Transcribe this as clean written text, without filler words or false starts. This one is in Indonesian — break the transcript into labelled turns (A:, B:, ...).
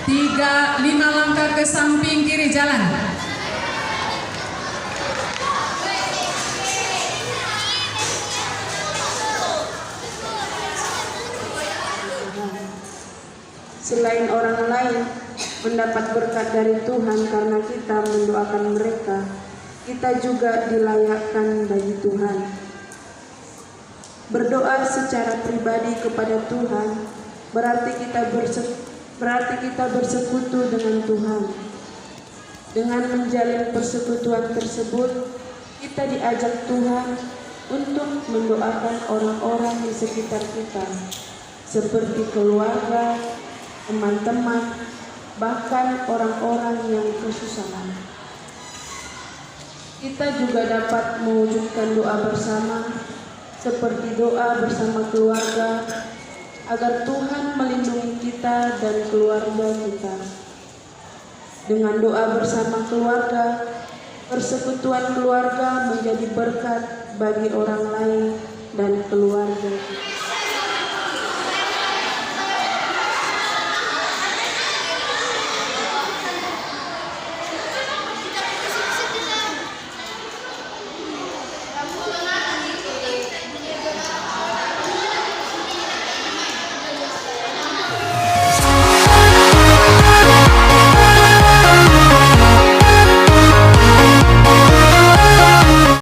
A: 5 langkah ke samping kiri jalan.
B: Selain orang lain mendapat berkat dari Tuhan karena kita mendoakan mereka, kita juga dilayakkan bagi Tuhan. Berdoa secara pribadi kepada Tuhan berarti kita bersekutu dengan Tuhan. Dengan menjalin persekutuan tersebut, kita diajak Tuhan untuk mendoakan orang-orang di sekitar kita, seperti keluarga, teman-teman, bahkan orang-orang yang kesusahan. Kita juga dapat mewujudkan doa bersama, seperti doa bersama keluarga, agar Tuhan melindungi kita dan keluarga kita. Dengan doa bersama keluarga, persekutuan keluarga menjadi berkat bagi orang lain dan keluarga kita.